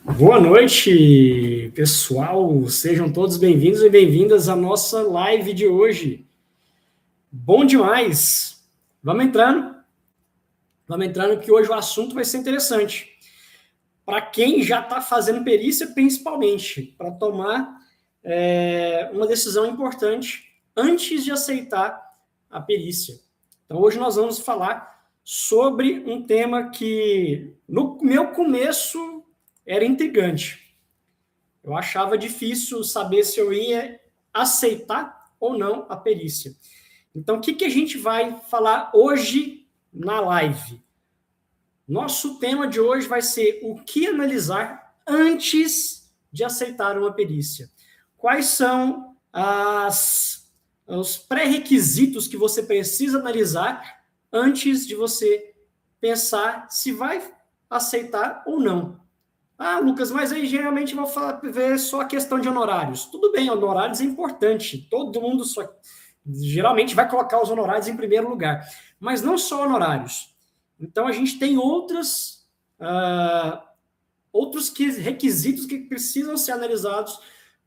Boa noite, pessoal. Sejam todos bem-vindos e bem-vindas à nossa live de hoje. Bom demais. Vamos entrando que hoje o assunto vai ser interessante. Para quem já está fazendo perícia, principalmente, para tomar uma decisão importante antes de aceitar a perícia. Então, hoje nós vamos falar sobre um tema que, no meu começo, era intrigante. Eu achava difícil saber se eu ia aceitar ou não a perícia. Então, o que a gente vai falar hoje na live? Nosso tema de hoje vai ser o que analisar antes de aceitar uma perícia. Quais são os pré-requisitos que você precisa analisar antes de você pensar se vai aceitar ou não? Ah, Lucas, mas aí geralmente vou ver só a questão de honorários. Tudo bem, honorários é importante. Todo mundo geralmente vai colocar os honorários em primeiro lugar. Mas não só honorários. Então, a gente tem outros requisitos que precisam ser analisados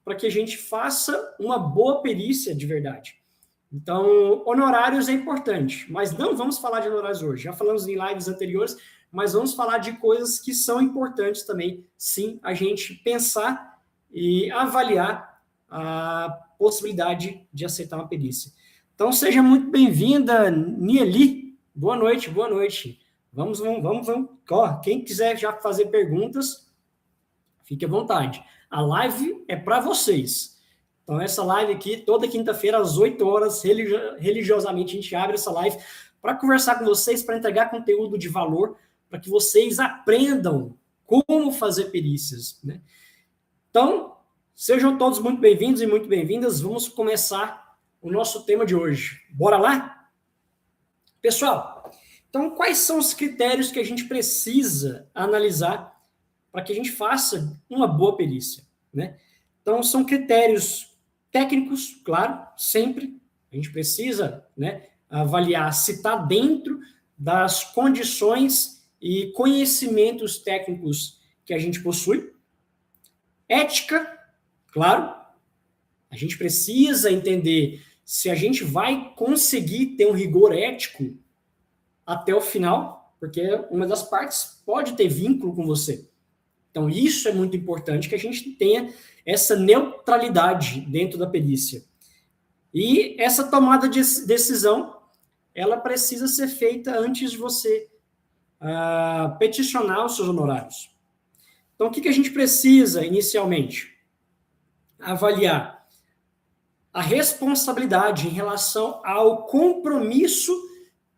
para que a gente faça uma boa perícia de verdade. Então, honorários é importante, mas não vamos falar de honorários hoje. Já falamos em lives anteriores, mas vamos falar de coisas que são importantes também, sim, a gente pensar e avaliar a possibilidade de aceitar uma perícia. Então, seja muito bem-vinda, Nieli. Boa noite, boa noite. Vamos. Ó, quem quiser já fazer perguntas, fique à vontade. A live é para vocês. Então, essa live aqui, toda quinta-feira, às 8 horas, religiosamente, a gente abre essa live para conversar com vocês, para entregar conteúdo de valor, para que vocês aprendam como fazer perícias, né? Então, sejam todos muito bem-vindos e muito bem-vindas. Vamos começar o nosso tema de hoje. Bora lá? Pessoal, então, quais são os critérios que a gente precisa analisar para que a gente faça uma boa perícia, né? Então, são critérios técnicos, claro, sempre. A gente precisa, né, avaliar se está dentro das condições e conhecimentos técnicos que a gente possui. Ética, claro. A gente precisa entender se a gente vai conseguir ter um rigor ético até o final, porque uma das partes pode ter vínculo com você. Então, isso é muito importante, que a gente tenha essa neutralidade dentro da perícia. E essa tomada de decisão, ela precisa ser feita antes de você peticionar os seus honorários. Então, o que a gente precisa, inicialmente? Avaliar a responsabilidade em relação ao compromisso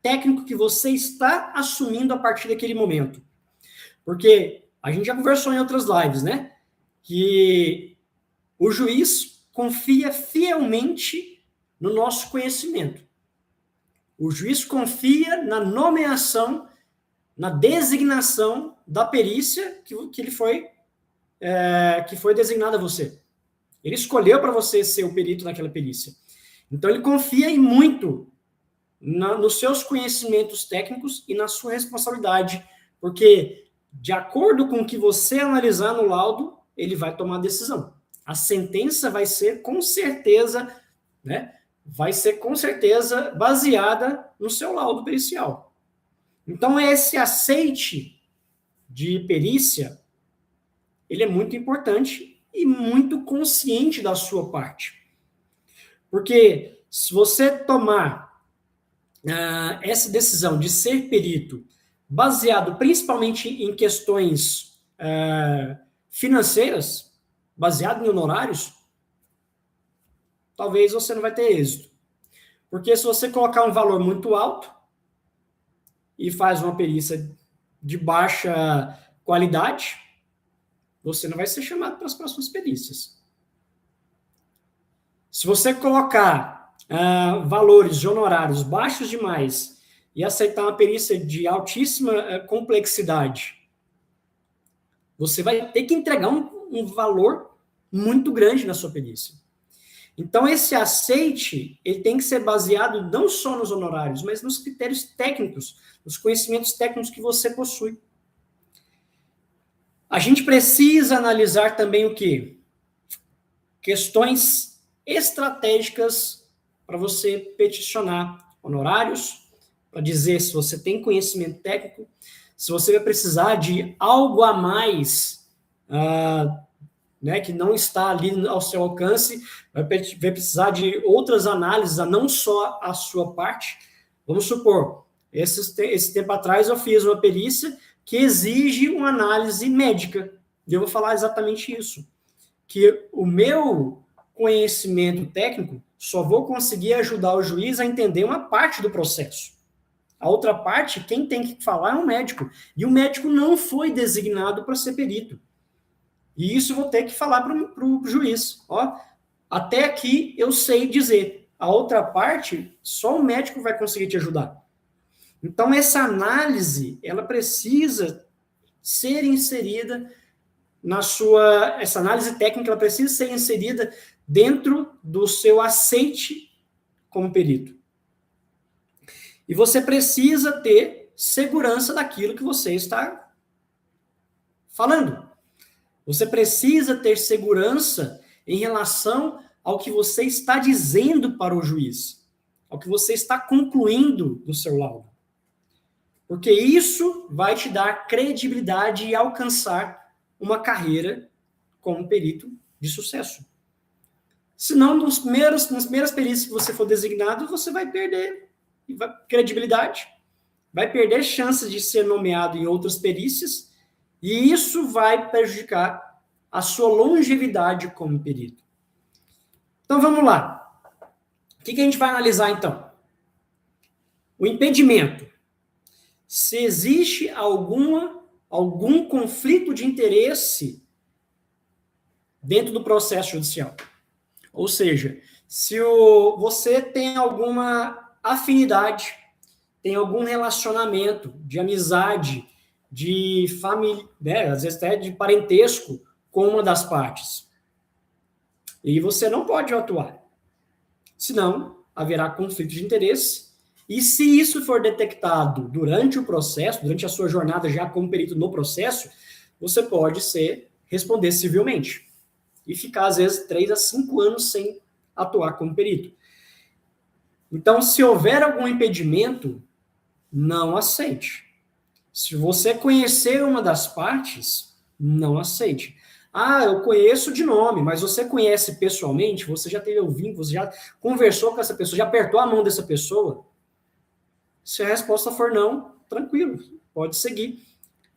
técnico que você está assumindo a partir daquele momento. Porque a gente já conversou em outras lives, né? Que o juiz confia fielmente no nosso conhecimento. O juiz confia na nomeação, na designação da perícia que foi designada a você. Ele escolheu para você ser o perito naquela perícia. Então, ele confia em muito nos seus conhecimentos técnicos e na sua responsabilidade, porque, de acordo com o que você analisar no laudo, ele vai tomar a decisão. A sentença vai ser, com certeza, né? Vai ser, com certeza, baseada no seu laudo pericial. Então, esse aceite de perícia, ele é muito importante e muito consciente da sua parte. Porque se você tomar essa decisão de ser perito baseado principalmente em questões financeiras, baseado em honorários, talvez você não vai ter êxito. Porque se você colocar um valor muito alto e faz uma perícia de baixa qualidade, você não vai ser chamado para as próximas perícias. Se você colocar valores de honorários baixos demais e aceitar uma perícia de altíssima complexidade, você vai ter que entregar um valor muito grande na sua perícia. Então, esse aceite, ele tem que ser baseado não só nos honorários, mas nos critérios técnicos, nos conhecimentos técnicos que você possui. A gente precisa analisar também o quê? Questões estratégicas para você peticionar honorários, para dizer se você tem conhecimento técnico, se você vai precisar de algo a mais, né, que não está ali ao seu alcance, vai precisar de outras análises, não só a sua parte. Vamos supor, esse tempo atrás eu fiz uma perícia que exige uma análise médica, e eu vou falar exatamente isso, que o meu conhecimento técnico só vou conseguir ajudar o juiz a entender uma parte do processo. A outra parte, quem tem que falar é um médico. E o médico não foi designado para ser perito. E isso vou ter que falar para o juiz. Ó, até aqui eu sei dizer. A outra parte, só o médico vai conseguir te ajudar. Então, essa análise, ela precisa ser inserida essa análise técnica, ela precisa ser inserida dentro do seu aceite como perito. E você precisa ter segurança daquilo que você está falando. Você precisa ter segurança em relação ao que você está dizendo para o juiz, ao que você está concluindo do seu laudo. Porque isso vai te dar credibilidade e alcançar uma carreira como perito de sucesso. Senão, nas primeiras perícias que você for designado, você vai perder credibilidade, vai perder chances de ser nomeado em outras perícias, e isso vai prejudicar a sua longevidade como perito. Então, vamos lá. O que a gente vai analisar, então? O impedimento. Se existe algum conflito de interesse dentro do processo judicial. Ou seja, se você tem alguma afinidade, tem algum relacionamento de amizade, de família, né, às vezes até de parentesco com uma das partes. E você não pode atuar. Senão, haverá conflito de interesse. E se isso for detectado durante o processo, durante a sua jornada já como perito no processo, você pode responder civilmente. E ficar, às vezes, 3 a 5 anos sem atuar como perito. Então, se houver algum impedimento, não aceite. Se você conhecer uma das partes, não aceite. Ah, eu conheço de nome, mas você conhece pessoalmente? Você já teve o vínculo, você já conversou com essa pessoa, já apertou a mão dessa pessoa? Se a resposta for não, tranquilo, pode seguir.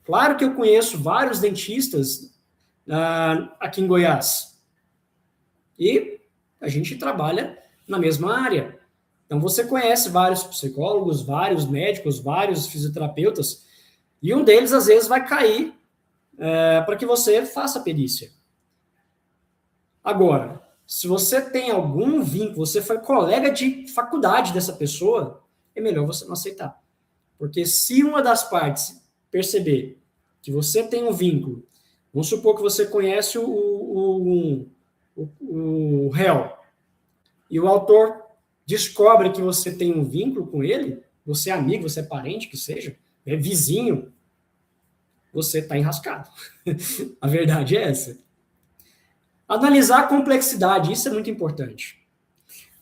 Claro que eu conheço vários dentistas aqui em Goiás. E a gente trabalha na mesma área. Então, você conhece vários psicólogos, vários médicos, vários fisioterapeutas, e um deles, às vezes, vai cair para que você faça a perícia. Agora, se você tem algum vínculo, você foi colega de faculdade dessa pessoa, é melhor você não aceitar. Porque se uma das partes perceber que você tem um vínculo, vamos supor que você conhece o réu, e o autor descobre que você tem um vínculo com ele, você é amigo, você é parente, que seja, é vizinho, você está enrascado. A verdade é essa. Analisar a complexidade, isso é muito importante.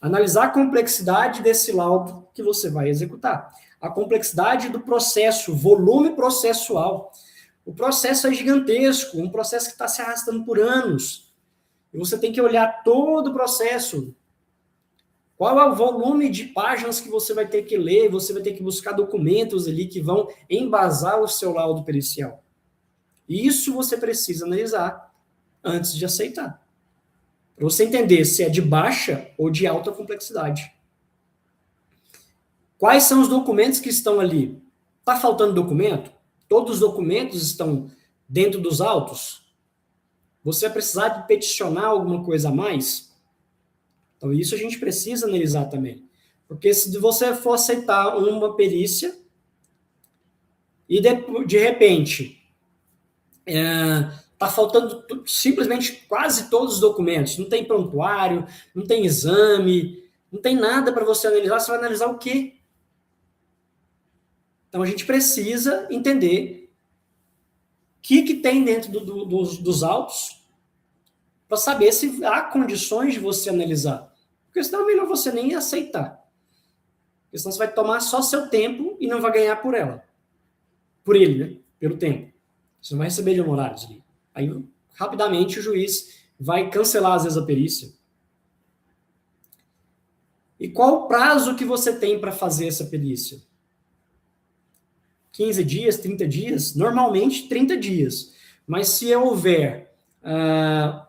Analisar a complexidade desse laudo que você vai executar. A complexidade do processo, volume processual. O processo é gigantesco, um processo que está se arrastando por anos. E você tem que olhar todo o processo. Qual é o volume de páginas que você vai ter que ler, você vai ter que buscar documentos ali que vão embasar o seu laudo pericial. Isso você precisa analisar antes de aceitar. Para você entender se é de baixa ou de alta complexidade. Quais são os documentos que estão ali? Está faltando documento? Todos os documentos estão dentro dos autos? Você vai precisar de peticionar alguma coisa a mais? Então, isso a gente precisa analisar também. Porque se você for aceitar uma perícia e de repente está faltando simplesmente quase todos os documentos, não tem prontuário, não tem exame, não tem nada para você analisar, você vai analisar o quê? Então, a gente precisa entender que tem dentro dos autos para saber se há condições de você analisar. Porque senão é melhor você nem aceitar. Porque senão você vai tomar só seu tempo e não vai ganhar por ela. Por ele, né? Pelo tempo. Você não vai receber de honorários ali. Aí, rapidamente, o juiz vai cancelar, às vezes, a perícia. E qual o prazo que você tem para fazer essa perícia? 15 dias, 30 dias? Normalmente, 30 dias. Mas se houver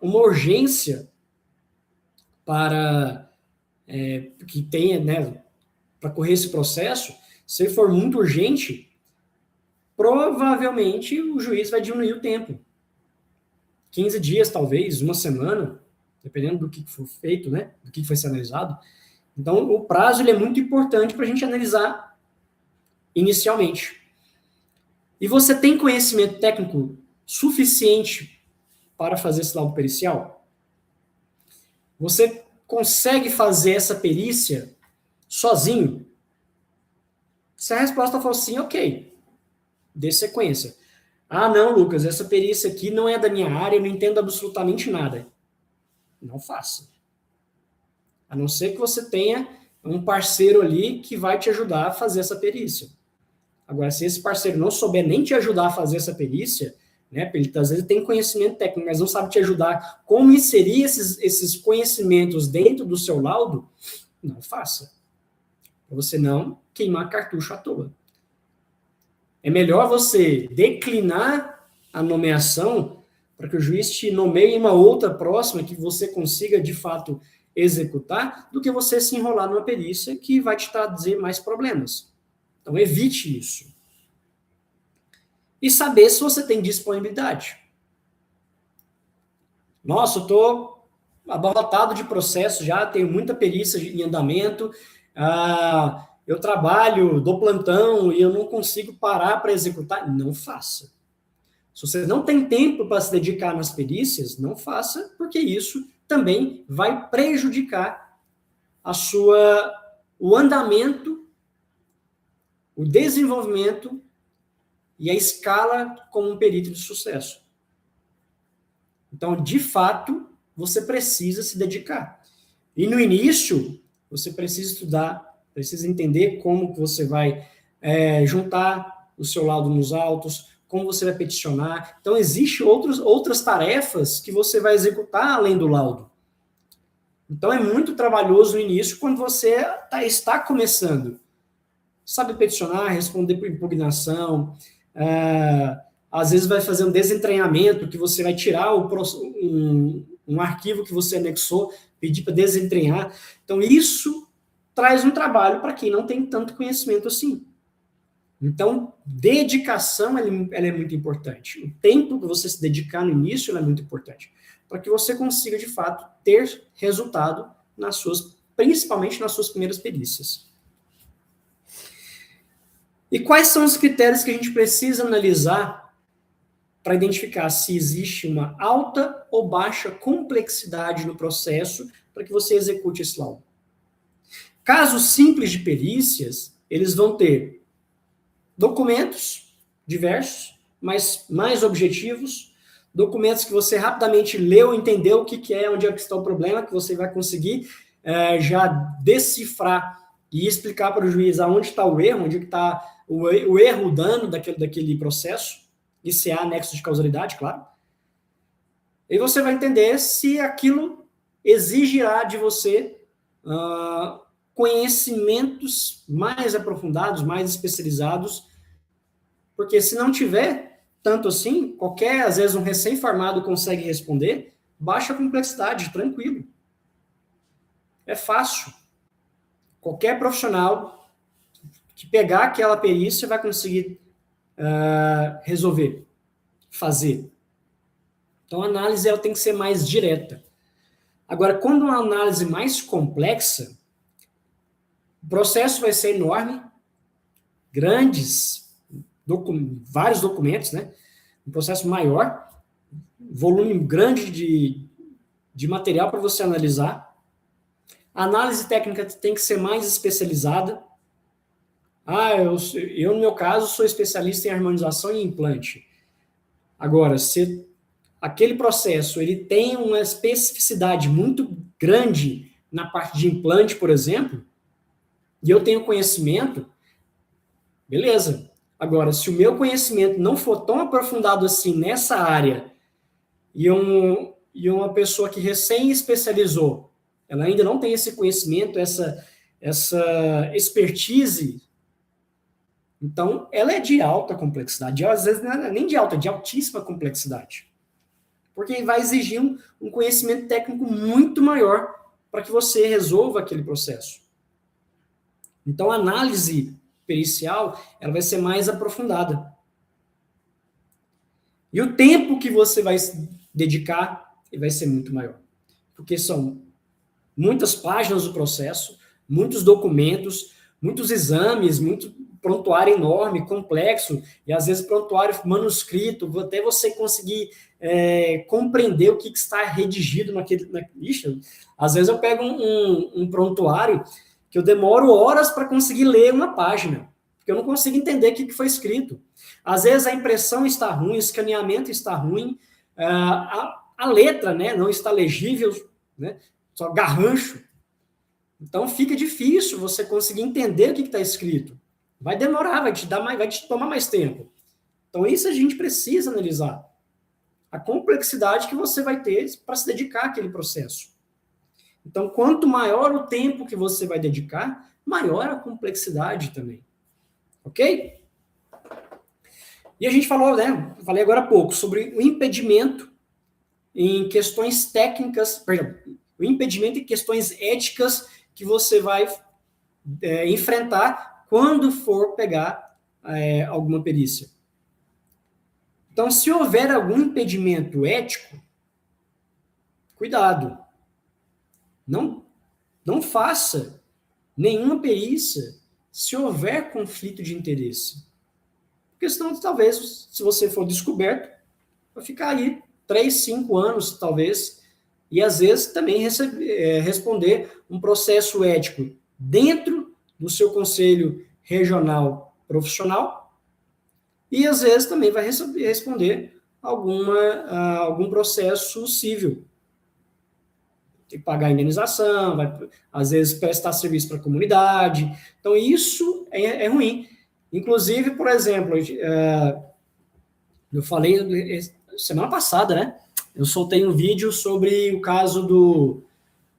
uma urgência para que tenha, né, para correr esse processo, se for muito urgente, provavelmente o juiz vai diminuir o tempo. 15 dias, talvez, uma semana, dependendo do que for feito, né, do que foi ser analisado. Então, o prazo ele é muito importante para a gente analisar inicialmente. E você tem conhecimento técnico suficiente para fazer esse laudo pericial? Você consegue fazer essa perícia sozinho? Se a resposta for sim, ok. Dê sequência. Ah, não, Lucas, essa perícia aqui não é da minha área, eu não entendo absolutamente nada. Não faça. A não ser que você tenha um parceiro ali que vai te ajudar a fazer essa perícia. Agora, se esse parceiro não souber nem te ajudar a fazer essa perícia, né, ele às vezes tem conhecimento técnico, mas não sabe te ajudar como inserir esses conhecimentos dentro do seu laudo, não faça. Para você não queimar cartucho à toa. É melhor você declinar a nomeação para que o juiz te nomeie uma outra próxima que você consiga, de fato, executar, do que você se enrolar numa perícia que vai te trazer mais problemas. Então, evite isso. E saber se você tem disponibilidade. Nossa, eu estou abarrotado de processo já, tenho muita perícia em andamento, eu trabalho, dou plantão e eu não consigo parar para executar. Não faça. Se você não tem tempo para se dedicar nas perícias, não faça, porque isso também vai prejudicar o andamento, o desenvolvimento e a escala como um perito de sucesso. Então, de fato, você precisa se dedicar. E no início, você precisa estudar, precisa entender como que você vai juntar o seu laudo nos autos, como você vai peticionar. Então, existem outras tarefas que você vai executar além do laudo. Então, é muito trabalhoso no início quando você está começando. Sabe peticionar, responder por impugnação, às vezes vai fazer um desentranhamento, que você vai tirar um arquivo que você anexou, pedir para desentranhar. Então, isso traz um trabalho para quem não tem tanto conhecimento assim. Então, dedicação ela é muito importante. O tempo que você se dedicar no início é muito importante, para que você consiga, de fato, ter resultado principalmente nas suas primeiras perícias. E quais são os critérios que a gente precisa analisar para identificar se existe uma alta ou baixa complexidade no processo para que você execute esse laudo? Casos simples de perícias, eles vão ter documentos diversos, mas mais objetivos, documentos que você rapidamente leu, entendeu o que é, onde é que está o problema, que você vai conseguir já decifrar e explicar para o juiz aonde está o erro, onde está o erro, o dano daquele processo, e se há nexo de causalidade, claro. E você vai entender se aquilo exigirá de você conhecimentos mais aprofundados, mais especializados, porque se não tiver tanto assim, às vezes um recém-formado consegue responder, baixa complexidade, tranquilo. É fácil. Qualquer profissional que pegar aquela perícia vai conseguir resolver, fazer. Então, a análise ela tem que ser mais direta. Agora, quando uma análise mais complexa, o processo vai ser enorme, vários documentos, né? Um processo maior, volume grande de material para você analisar. A análise técnica tem que ser mais especializada. Eu, no meu caso, sou especialista em harmonização e implante. Agora, se aquele processo ele tem uma especificidade muito grande na parte de implante, por exemplo, e eu tenho conhecimento, beleza. Agora, se o meu conhecimento não for tão aprofundado assim nessa área, e uma pessoa que recém especializou, ela ainda não tem esse conhecimento, essa expertise, então ela é de alta complexidade. Às vezes não é nem de alta, é de altíssima complexidade. Porque vai exigir um conhecimento técnico muito maior para que você resolva aquele processo. Então, a análise pericial ela vai ser mais aprofundada. E o tempo que você vai dedicar vai ser muito maior. Porque são muitas páginas do processo, muitos documentos, muitos exames, muito prontuário enorme, complexo, e às vezes prontuário manuscrito, até você conseguir compreender o que está redigido naquele... Ixi, às vezes eu pego um prontuário que eu demoro horas para conseguir ler uma página, porque eu não consigo entender o que foi escrito. Às vezes a impressão está ruim, o escaneamento está ruim, a letra, né, não está legível, né, só garrancho. Então fica difícil você conseguir entender o que está escrito. Vai demorar, vai te tomar mais tempo. Então isso a gente precisa analisar. A complexidade que você vai ter para se dedicar àquele processo. Então, quanto maior o tempo que você vai dedicar, maior a complexidade também. Ok? E a gente falou, né? Falei agora há pouco sobre o impedimento em questões técnicas, perdão, o impedimento em questões éticas que você vai enfrentar quando for pegar alguma perícia. Então, se houver algum impedimento ético, cuidado. Não faça nenhuma perícia se houver conflito de interesse. Porque senão, talvez, se você for descoberto, vai ficar aí 3, 5 anos, talvez, e às vezes também responder um processo ético dentro do seu conselho regional profissional, e às vezes também vai responder algum processo civil. Tem que pagar a indenização, vai, às vezes, prestar serviço para a comunidade. Então, isso é ruim. Inclusive, por exemplo, eu falei semana passada, né? Eu soltei um vídeo sobre o caso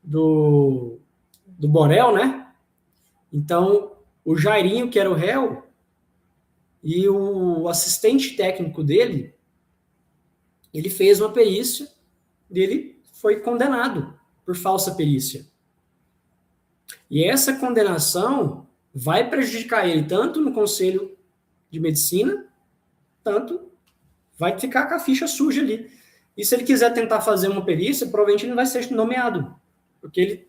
do Borel, né? Então, o Jairinho, que era o réu, e o assistente técnico dele, ele fez uma perícia, ele foi condenado por falsa perícia. E essa condenação vai prejudicar ele tanto no Conselho de Medicina, tanto vai ficar com a ficha suja ali. E se ele quiser tentar fazer uma perícia, provavelmente ele não vai ser nomeado, porque ele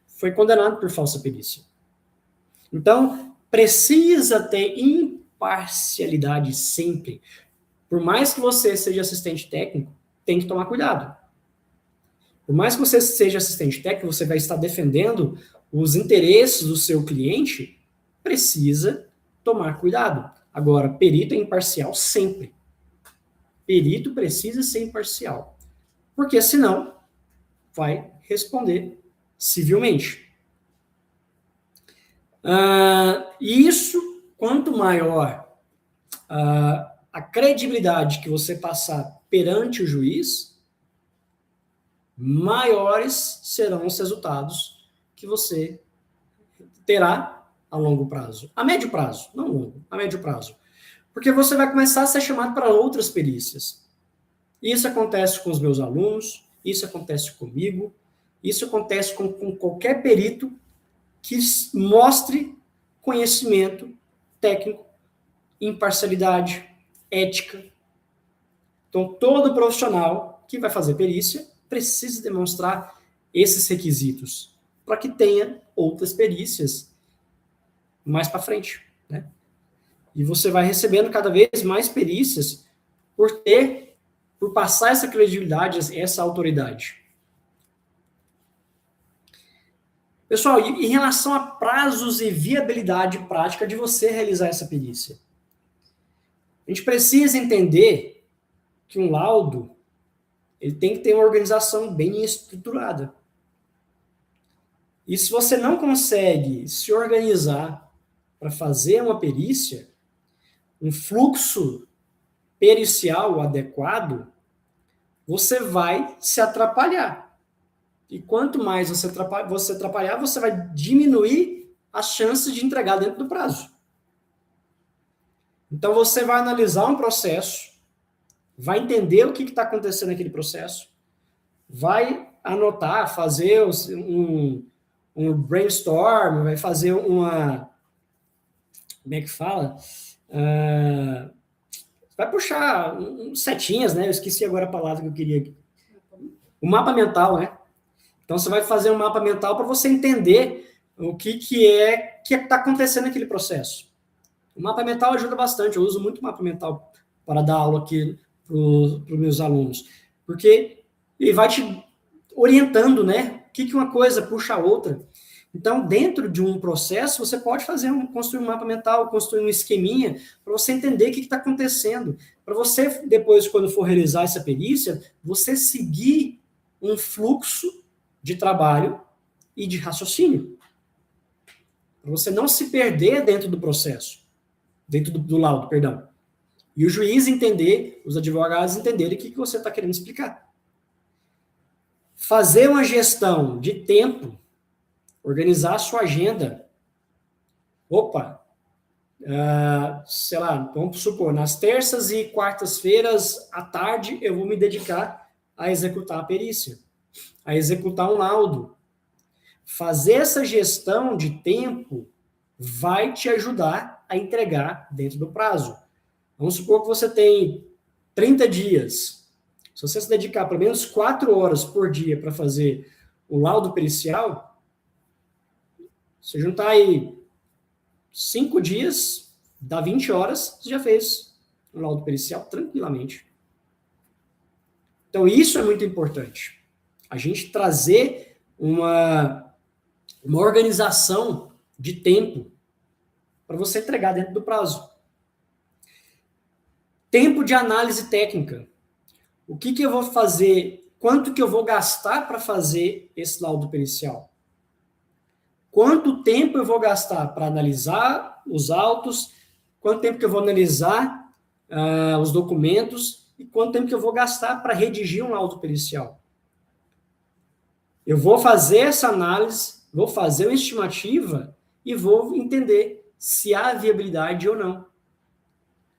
foi condenado por falsa perícia. Então, precisa ter imparcialidade sempre. Por mais que você seja assistente técnico, tem que tomar cuidado. Por mais que você seja assistente técnico, você vai estar defendendo os interesses do seu cliente, precisa tomar cuidado. Agora, perito é imparcial sempre. Perito precisa ser imparcial. Porque senão, vai responder civilmente. Isso, quanto maior a credibilidade que você passar perante o juiz, maiores serão os resultados que você terá a longo prazo. A médio prazo, não longo, a médio prazo. Porque você vai começar a ser chamado para outras perícias. Isso acontece com os meus alunos, isso acontece comigo, isso acontece com qualquer perito que mostre conhecimento técnico, imparcialidade, ética. Então, todo profissional que vai fazer perícia precisa demonstrar esses requisitos para que tenha outras perícias mais para frente, né? E você vai recebendo cada vez mais perícias por passar essa credibilidade, essa autoridade. Pessoal, em relação a prazos e viabilidade prática de você realizar essa perícia, a gente precisa entender que um laudo ele tem que ter uma organização bem estruturada. E se você não consegue se organizar para fazer uma perícia, um fluxo pericial adequado, você vai se atrapalhar. E quanto mais você atrapalhar, você vai diminuir as chances de entregar dentro do prazo. Então, você vai analisar um processo, vai entender o que está acontecendo naquele processo, vai anotar, fazer um brainstorm, vai fazer uma... Como é que fala? Vai puxar setinhas, né? Eu esqueci agora a palavra que eu queria. O mapa mental, né? Então, você vai fazer um mapa mental para você entender o que está acontecendo naquele processo. O mapa mental ajuda bastante. Eu uso muito o mapa mental para dar aula aqui para os meus alunos. Porque ele vai te orientando, né? O que uma coisa puxa a outra. Então, dentro de um processo, você pode construir um mapa mental, construir um esqueminha, para você entender o que está acontecendo. Para você, depois, quando for realizar essa perícia, você seguir um fluxo de trabalho e de raciocínio. Para você não se perder dentro do processo, dentro do laudo, perdão. E o juiz entender, os advogados entenderem o que você está querendo explicar. Fazer uma gestão de tempo, organizar a sua agenda. Opa, sei lá, vamos supor, nas terças e quartas-feiras à tarde eu vou me dedicar a executar a perícia, a executar um laudo. Fazer essa gestão de tempo vai te ajudar a entregar dentro do prazo. Vamos supor que você tem 30 dias. Se você se dedicar pelo menos 4 horas por dia para fazer o laudo pericial, você juntar aí 5 dias, dá 20 horas, você já fez o laudo pericial tranquilamente. Então, isso é muito importante. A gente trazer uma organização de tempo para você entregar dentro do prazo. Tempo de análise técnica. O que eu vou fazer? Quanto que eu vou gastar para fazer esse laudo pericial? Quanto tempo eu vou gastar para analisar os autos? Quanto tempo que eu vou analisar os documentos? E quanto tempo que eu vou gastar para redigir um laudo pericial? Eu vou fazer essa análise, vou fazer uma estimativa e vou entender se há viabilidade ou não.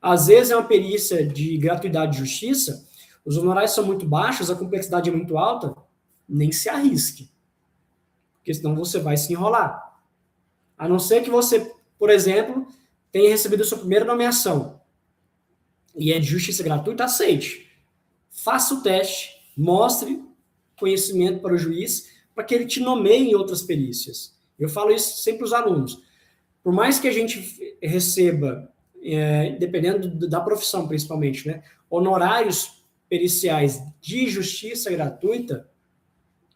Às vezes é uma perícia de gratuidade de justiça, os honorários são muito baixos, a complexidade é muito alta, nem se arrisque. Porque senão você vai se enrolar. A não ser que você, por exemplo, tenha recebido a sua primeira nomeação e é de justiça gratuita, aceite. Faça o teste, mostre conhecimento para o juiz, para que ele te nomeie em outras perícias. Eu falo isso sempre para os alunos. Por mais que a gente receba, dependendo da profissão principalmente, né, honorários periciais de justiça gratuita,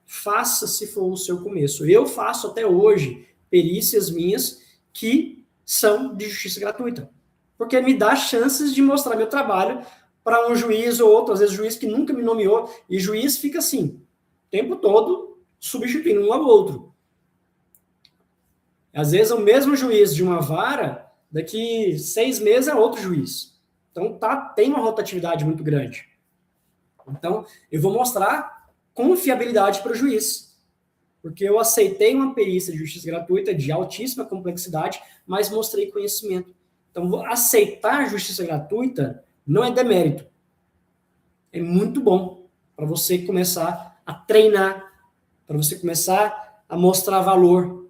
faça se for o seu começo. Eu faço até hoje perícias minhas que são de justiça gratuita, porque me dá chances de mostrar meu trabalho para um juiz ou outro, às vezes juiz que nunca me nomeou, e juiz fica assim, o tempo todo substituindo um ao outro. Às vezes o mesmo juiz de uma vara, daqui 6 meses é outro juiz. Então tem uma rotatividade muito grande. Então eu vou mostrar confiabilidade para o juiz, porque eu aceitei uma perícia de justiça gratuita de altíssima complexidade, mas mostrei conhecimento. Então aceitar justiça gratuita não é demérito. É muito bom para você começar a treinar, para você começar a mostrar valor.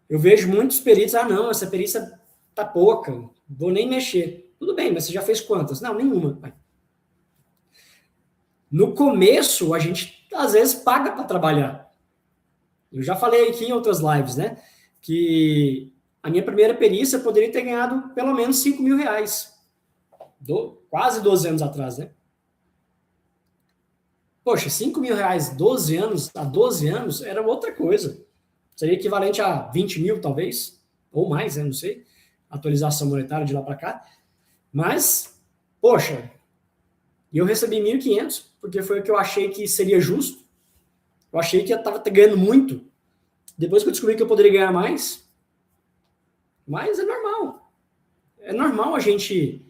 Eu vejo muitos peritos, não, essa perícia tá pouca, vou nem mexer. Tudo bem, mas você já fez quantas? Não, nenhuma. No começo, a gente, às vezes, paga para trabalhar. Eu já falei aqui em outras lives, né, que a minha primeira perícia poderia ter ganhado pelo menos R$5.000. Quase 12 anos atrás, né? Poxa, R$5.000, 12 anos, há 12 anos, era outra coisa. Seria equivalente a 20 mil, talvez, ou mais, né? Não sei, atualização monetária de lá para cá. Mas, poxa, E eu recebi 1.500, porque foi o que eu achei que seria justo. Eu achei que eu estava ganhando muito. Depois que eu descobri que eu poderia ganhar mais, mas é normal. É normal a gente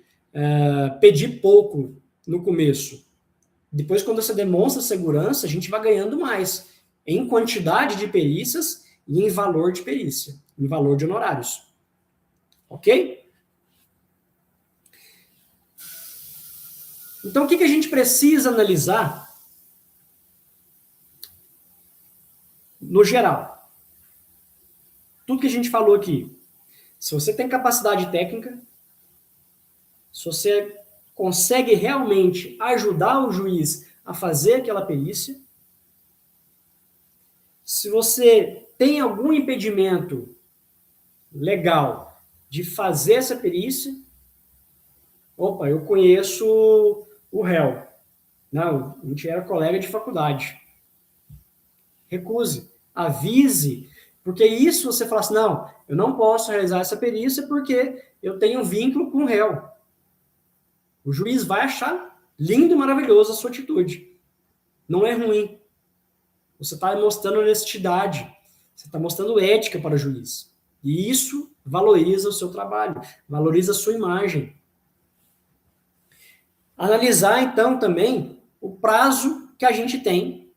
pedir pouco no começo. Depois, quando você demonstra segurança, a gente vai ganhando mais em quantidade de perícias e em valor de perícia, em valor de honorários. Ok? Então, o que a gente precisa analisar no geral? Tudo que a gente falou aqui. Se você tem capacidade técnica, se você consegue realmente ajudar o juiz a fazer aquela perícia, se você tem algum impedimento legal de fazer essa perícia, opa, eu conheço o réu. Não, a gente era colega de faculdade. Recuse, avise, porque isso você fala assim, não, eu não posso realizar essa perícia porque eu tenho um vínculo com o réu. O juiz vai achar lindo e maravilhoso a sua atitude. Não é ruim. Você está mostrando honestidade. Você está mostrando ética para o juiz. E isso valoriza o seu trabalho, valoriza a sua imagem. Analisar, então, também o prazo que a gente tem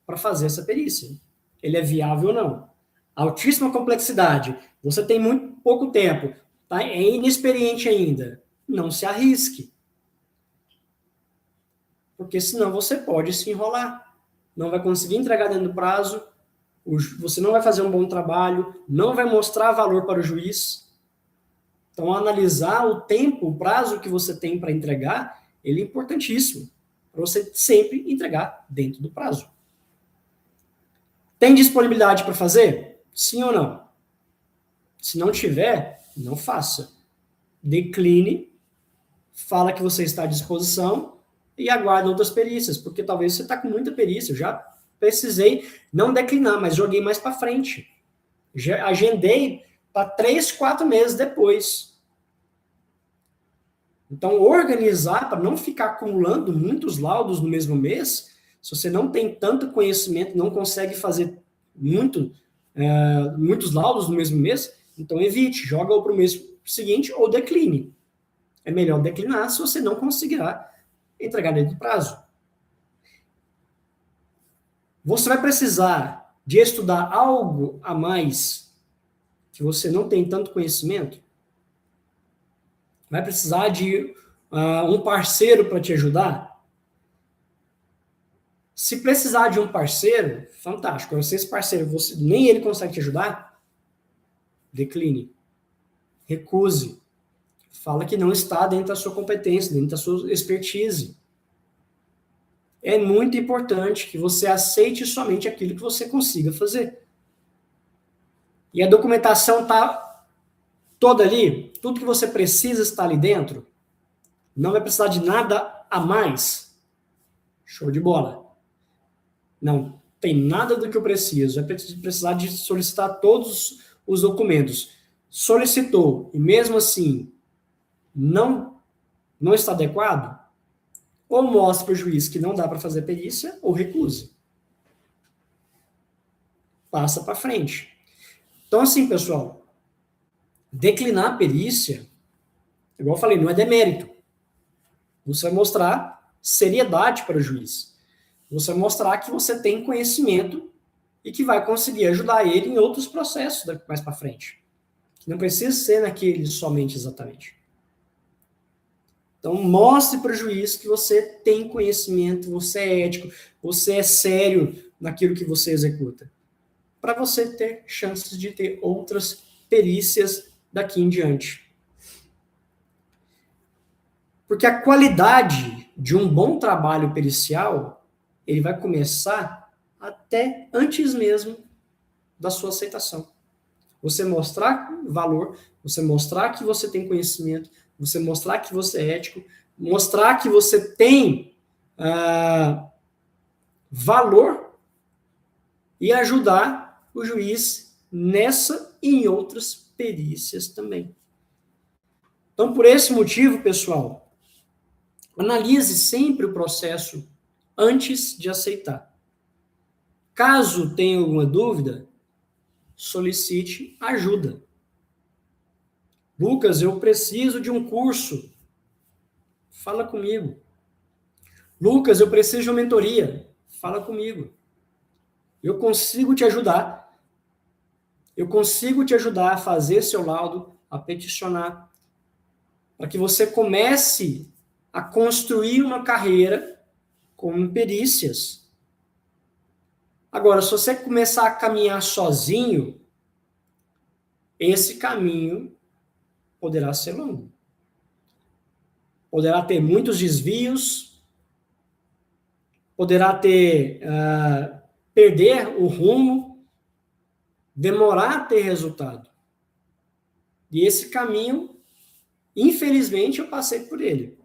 para fazer essa perícia. Ele é viável ou não? Altíssima complexidade. Você tem muito pouco tempo. Tá? É inexperiente ainda. Não se arrisque. Porque senão você pode se enrolar. Não vai conseguir entregar dentro do prazo, você não vai fazer um bom trabalho, não vai mostrar valor para o juiz. Então, analisar o tempo, o prazo que você tem para entregar, ele é importantíssimo, para você sempre entregar dentro do prazo. Tem disponibilidade para fazer? Sim ou não? Se não tiver, não faça. Decline, fala que você está à disposição e aguarda outras perícias, porque talvez você está com muita perícia. Eu já precisei não declinar, mas joguei mais para frente. Já agendei para 3, 4 meses depois. Então, organizar para não ficar acumulando muitos laudos no mesmo mês, se você não tem tanto conhecimento, não consegue fazer muitos laudos no mesmo mês, então evite, joga para o mês seguinte ou decline. É melhor declinar se você não conseguirá entregar dentro do prazo. Você vai precisar de estudar algo a mais que você não tem tanto conhecimento? Vai precisar de um parceiro para te ajudar? Se precisar de um parceiro, fantástico. Se esse parceiro nem ele consegue te ajudar, decline. Recuse. Fala que não está dentro da sua competência, dentro da sua expertise. É muito importante que você aceite somente aquilo que você consiga fazer. E a documentação está toda ali, tudo que você precisa está ali dentro, não vai precisar de nada a mais. Show de bola. Não tem nada do que eu preciso, é precisar de solicitar todos os documentos. Solicitou e mesmo assim não está adequado, ou mostre para o juiz que não dá para fazer perícia, ou recuse. Passa para frente. Então, assim, pessoal, declinar a perícia, igual eu falei, não é demérito. Você vai mostrar seriedade para o juiz. Você vai mostrar que você tem conhecimento e que vai conseguir ajudar ele em outros processos mais para frente. Não precisa ser naquele somente exatamente. Então, mostre para o juiz que você tem conhecimento, você é ético, você é sério naquilo que você executa. Para você ter chances de ter outras perícias daqui em diante. Porque a qualidade de um bom trabalho pericial, ele vai começar até antes mesmo da sua aceitação. Você mostrar valor, você mostrar que você tem conhecimento, você mostrar que você é ético, mostrar que você tem valor e ajudar o juiz nessa e em outras perícias também. Então, por esse motivo, pessoal, Analise sempre o processo antes de aceitar. Caso tenha alguma dúvida, solicite ajuda. Lucas, eu preciso de um curso. Fala comigo. Lucas, eu preciso de uma mentoria. Fala comigo. Eu consigo te ajudar. Eu consigo te ajudar a fazer seu laudo, a peticionar, para que você comece a construir uma carreira com perícias. Agora, se você começar a caminhar sozinho, esse caminho poderá ser longo. Poderá ter muitos desvios, poderá ter perder o rumo, demorar a ter resultado. E esse caminho, infelizmente, eu passei por ele.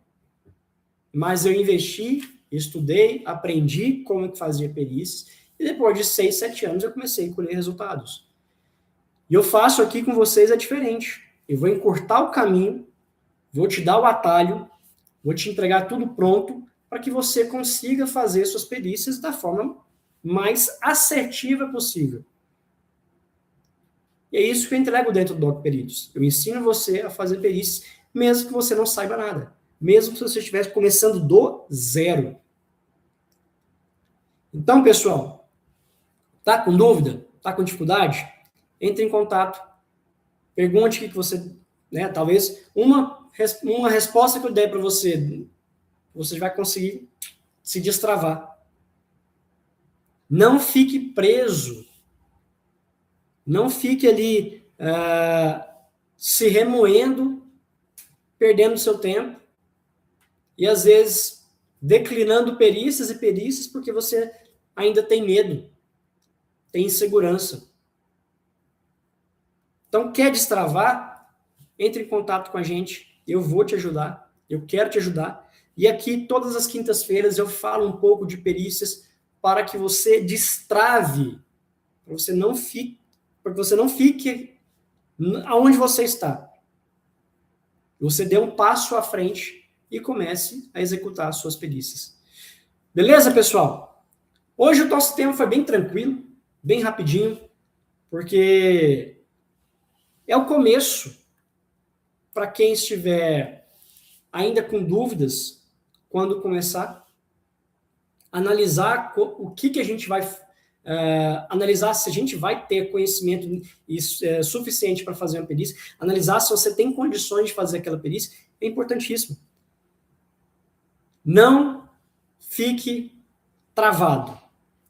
Mas eu investi, estudei, aprendi como que fazia perícias, e depois de 6, 7 anos eu comecei a colher resultados. E eu faço aqui com vocês é diferente. Eu vou encurtar o caminho, vou te dar o atalho, vou te entregar tudo pronto para que você consiga fazer suas perícias da forma mais assertiva possível. E é isso que eu entrego dentro do Doc Peritos. Eu ensino você a fazer perícias, mesmo que você não saiba nada. Mesmo que você estivesse começando do zero. Então, pessoal, tá com dúvida? Tá com dificuldade? Entre em contato. Pergunte o que você... talvez uma resposta que eu der para você, você vai conseguir se destravar. Não fique preso. Não fique ali se remoendo, perdendo seu tempo e, às vezes, declinando perícias e perícias porque você ainda tem medo, tem insegurança. Então, quer destravar? Entre em contato com a gente, eu vou te ajudar, eu quero te ajudar. E aqui, todas as quintas-feiras, eu falo um pouco de perícias para que você destrave, para que você não fique aonde você está. Você dê um passo à frente e comece a executar as suas perícias. Beleza, pessoal? Hoje o nosso tema foi bem tranquilo, bem rapidinho, porque é o começo. Para quem estiver ainda com dúvidas, quando começar, analisar o que a gente vai analisar se a gente vai ter conhecimento suficiente para fazer uma perícia, analisar se você tem condições de fazer aquela perícia, é importantíssimo. Não fique travado.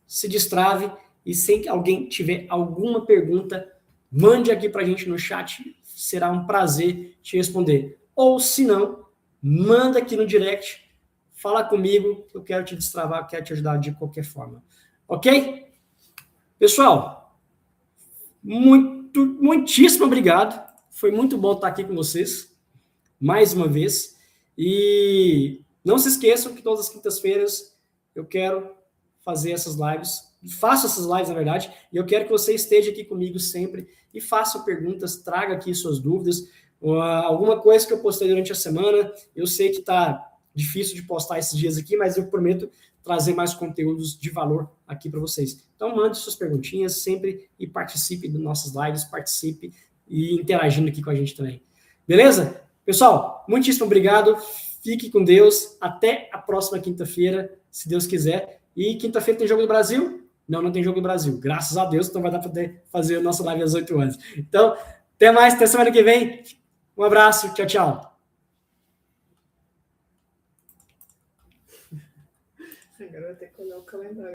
Se destrave e se alguém tiver alguma pergunta, mande aqui para a gente no chat, será um prazer te responder. Ou, se não, manda aqui no direct, fala comigo, eu quero te destravar, eu quero te ajudar de qualquer forma. Ok? Pessoal, muitíssimo obrigado. Foi muito bom estar aqui com vocês, mais uma vez. E não se esqueçam que todas as quintas-feiras eu quero fazer essas lives. Faço essas lives, na verdade, e eu quero que você esteja aqui comigo sempre e faça perguntas, traga aqui suas dúvidas. Alguma coisa que eu postei durante a semana, eu sei que está difícil de postar esses dias aqui, mas eu prometo trazer mais conteúdos de valor aqui para vocês. Então, mande suas perguntinhas sempre e participe das nossas lives, participe e interagindo aqui com a gente também. Beleza? Pessoal, muitíssimo obrigado. Fique com Deus. Até a próxima quinta-feira, se Deus quiser. E quinta-feira tem Jogo do Brasil? Não tem Jogo do Brasil. Graças a Deus, então vai dar para poder fazer a nossa live às 8 horas. Então, até mais, até semana que vem. Um abraço, tchau, tchau. Agora eu vou ter que olhar o calendário.